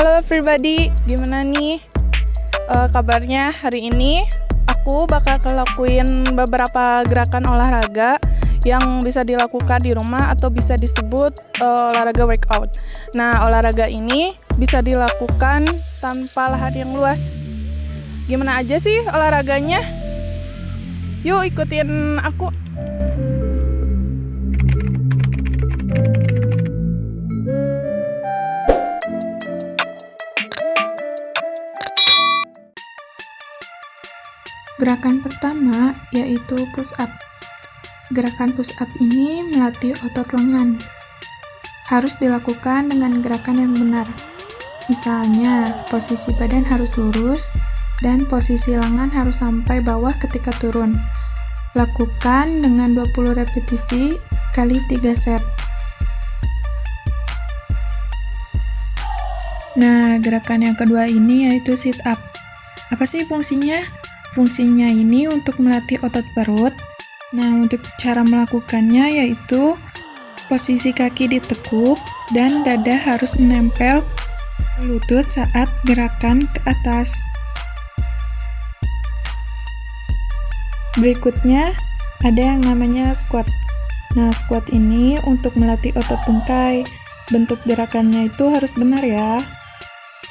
Halo everybody, gimana nih kabarnya hari ini? Aku bakal ngelakuin beberapa gerakan olahraga yang bisa dilakukan di rumah atau bisa disebut olahraga workout. Nah, olahraga ini bisa dilakukan tanpa lahan yang luas. Gimana aja sih olahraganya? Yuk ikutin aku. Gerakan pertama yaitu push up. Gerakan push up ini melatih otot lengan. Harus dilakukan dengan gerakan yang benar. Misalnya, posisi badan harus lurus dan posisi lengan harus sampai bawah ketika turun. Lakukan dengan 20 repetisi kali 3 set. Nah, gerakan yang kedua ini yaitu sit up. Apa sih fungsinya? Fungsinya ini untuk melatih otot perut. Nah, untuk cara melakukannya yaitu posisi kaki ditekuk dan dada harus menempel ke lutut saat gerakan ke atas. Berikutnya ada yang namanya squat. Nah, squat ini untuk melatih otot tungkai. Bentuk gerakannya itu harus benar ya.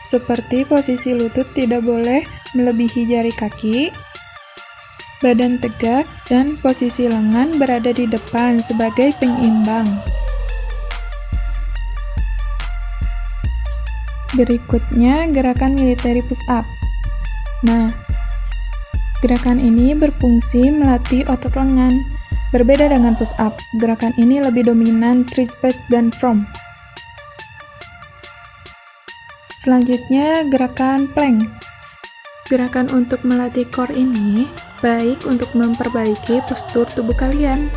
Seperti posisi lutut tidak boleh melebihi jari kaki, badan tegak, dan posisi lengan berada di depan sebagai penyeimbang. Berikutnya, gerakan military push up. Nah, gerakan ini berfungsi melatih otot lengan. Berbeda dengan push up, gerakan ini lebih dominan tricep dan from. Selanjutnya, gerakan plank. Gerakan untuk melatih core ini baik untuk memperbaiki postur tubuh kalian.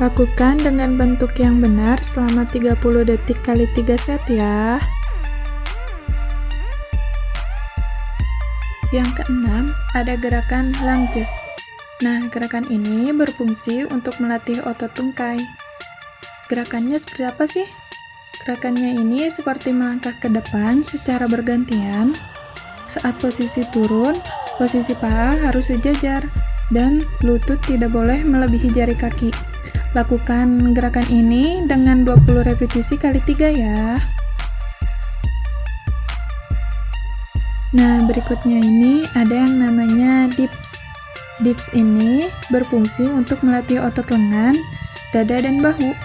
Lakukan dengan bentuk yang benar selama 30 detik kali 3 set ya. Yang keenam, ada gerakan lunges. Nah, gerakan ini berfungsi untuk melatih otot tungkai. Gerakannya seperti apa sih? Gerakannya ini seperti melangkah ke depan secara bergantian. Saat posisi turun, posisi paha harus sejajar dan lutut tidak boleh melebihi jari kaki. Lakukan gerakan ini dengan 20 repetisi kali 3 ya. Nah, berikutnya ini ada yang namanya dips. Dips ini berfungsi untuk melatih otot lengan, dada, dan bahu.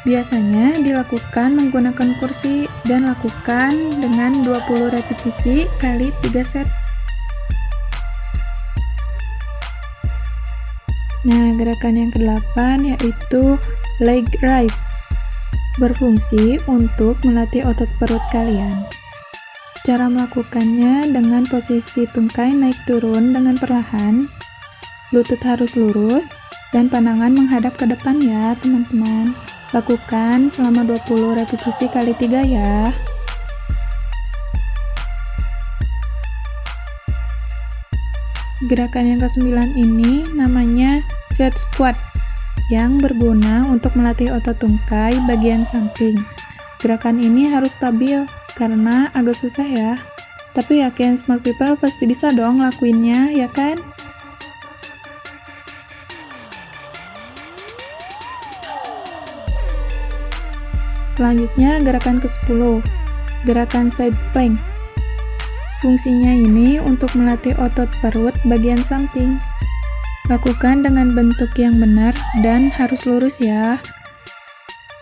Biasanya dilakukan menggunakan kursi dan lakukan dengan 20 repetisi kali 3 set. Nah, gerakan yang ke-8 yaitu leg raise. Berfungsi untuk melatih otot perut kalian. Cara melakukannya dengan posisi tungkai naik turun dengan perlahan. Lutut harus lurus dan pandangan menghadap ke depan ya, teman-teman. Lakukan selama 20 repetisi kali 3 ya. Gerakan yang ke-9 ini namanya set squat yang berguna untuk melatih otot tungkai bagian samping. Gerakan ini harus stabil karena agak susah ya. Tapi yakin smart people pasti bisa dong lakuinnya, ya kan? Selanjutnya gerakan ke-10, gerakan side plank. Fungsinya ini untuk melatih otot perut bagian samping. Lakukan dengan bentuk yang benar dan harus lurus ya.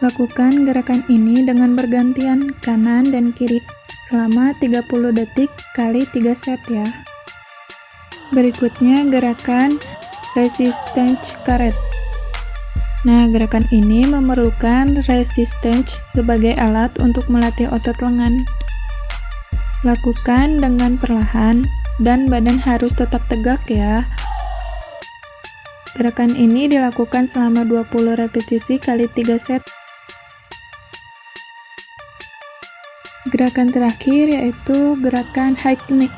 Lakukan gerakan ini dengan bergantian kanan dan kiri selama 30 detik kali 3 set ya. Berikutnya gerakan resistance karet. Nah, gerakan ini memerlukan resistance sebagai alat untuk melatih otot lengan. Lakukan dengan perlahan dan badan harus tetap tegak ya. Gerakan ini dilakukan selama 20 repetisi kali 3 set. Gerakan terakhir yaitu gerakan high knee.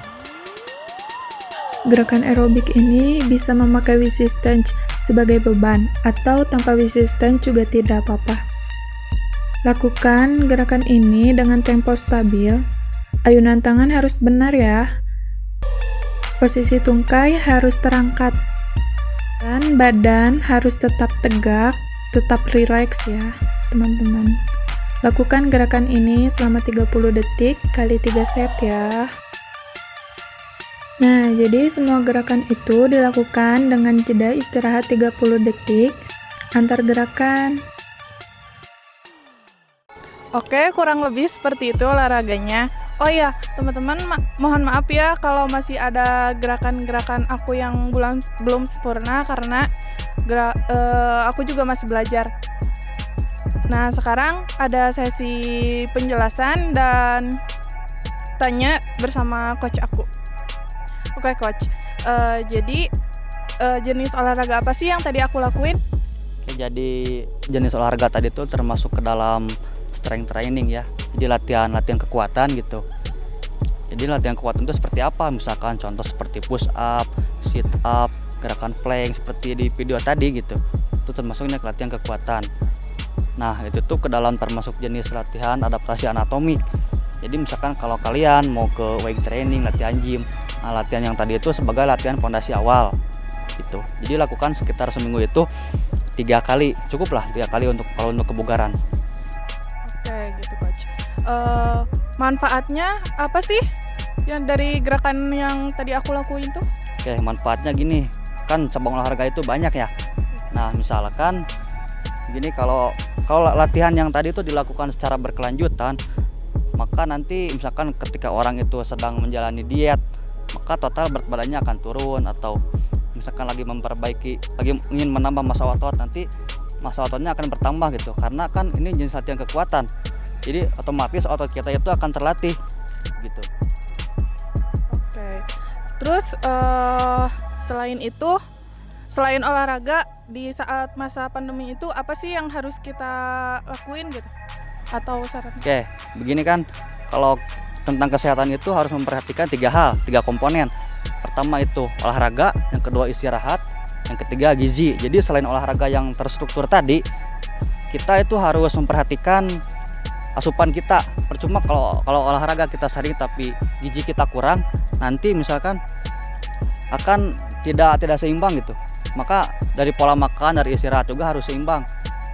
Gerakan aerobik ini bisa memakai resistance sebagai beban atau tanpa resistance juga tidak apa-apa. Lakukan gerakan ini dengan tempo stabil. Ayunan tangan harus benar ya. Posisi tungkai harus terangkat. Dan badan harus tetap tegak, tetap rileks ya, teman-teman. Lakukan gerakan ini selama 30 detik kali 3 set ya. Nah, jadi semua gerakan itu dilakukan dengan jeda istirahat 30 detik antar gerakan. Oke, kurang lebih seperti itu olahraganya. Oh iya, teman-teman, mohon maaf ya kalau masih ada gerakan-gerakan aku yang belum sempurna karena aku juga masih belajar. Nah, sekarang ada sesi penjelasan dan tanya bersama coach aku. Oke, coach. Jadi jenis olahraga apa sih yang tadi aku lakuin? Oke, jadi jenis olahraga tadi itu termasuk ke dalam strength training ya. Jadi latihan kekuatan gitu. Jadi latihan kekuatan itu seperti apa? Misalkan contoh seperti push up, sit up, gerakan plank seperti di video tadi gitu. Itu termasuknya latihan kekuatan. Nah, itu tuh ke dalam termasuk jenis latihan adaptasi anatomik. Jadi misalkan kalau kalian mau ke weight training, latihan gym, nah latihan yang tadi itu sebagai latihan fondasi awal gitu. Jadi lakukan sekitar seminggu itu 3 kali, cukup lah 3 kali untuk kebugaran. Oke, gitu coach. Manfaatnya apa sih yang dari gerakan yang tadi aku lakuin tuh? Oke, manfaatnya gini, kan cabang olahraga itu banyak ya. Nah, misalkan gini, kalau latihan yang tadi itu dilakukan secara berkelanjutan, maka nanti misalkan ketika orang itu sedang menjalani diet, maka total berat badannya akan turun, atau misalkan lagi ingin menambah massa otot, nanti massa ototnya akan bertambah gitu, karena kan ini jenis latihan kekuatan, jadi otomatis otot kita itu akan terlatih gitu. Oke. Terus selain olahraga di saat masa pandemi itu apa sih yang harus kita lakuin gitu? Atau syaratnya? Oke, begini kan, kalau tentang kesehatan itu harus memperhatikan 3 hal, 3 komponen. Pertama itu olahraga, yang kedua istirahat, yang ketiga gizi. Jadi selain olahraga yang terstruktur tadi, kita itu harus memperhatikan asupan kita. Percuma kalau olahraga kita sering tapi gizi kita kurang, nanti misalkan akan tidak seimbang gitu. Maka dari pola makan, dari istirahat juga harus seimbang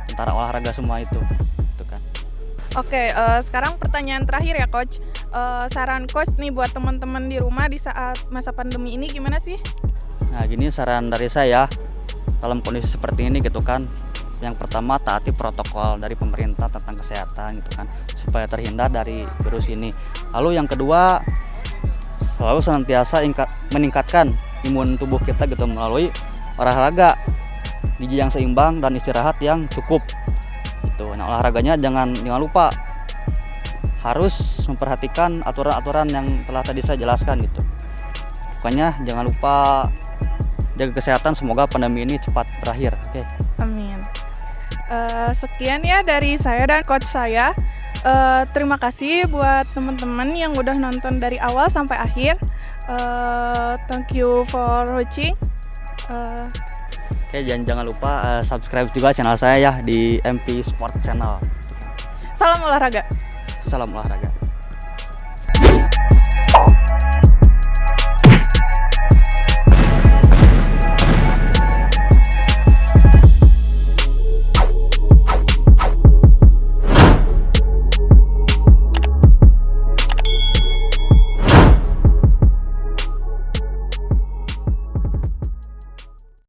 antara olahraga semua itu. Oke, sekarang pertanyaan terakhir ya coach. Saran coach nih buat teman-teman di rumah di saat masa pandemi ini gimana sih? Nah, gini saran dari saya dalam kondisi seperti ini gitu kan. Yang pertama, taati protokol dari pemerintah tentang kesehatan gitu kan, supaya terhindar dari virus ini. Lalu yang kedua, selalu senantiasa meningkatkan imun tubuh kita gitu melalui olahraga, gizi yang seimbang dan istirahat yang cukup. Gitu. Nah, olahraganya jangan lupa harus memperhatikan aturan-aturan yang telah tadi saya jelaskan gitu. Pokoknya jangan lupa jaga kesehatan, semoga pandemi ini cepat berakhir. Oke. Amin. Sekian ya dari saya dan coach saya. Terima kasih buat teman-teman yang udah nonton dari awal sampai akhir. Thank you for watching. Oke, jangan lupa subscribe juga channel saya ya di MP Sport Channel. Salam olahraga. Salam olahraga.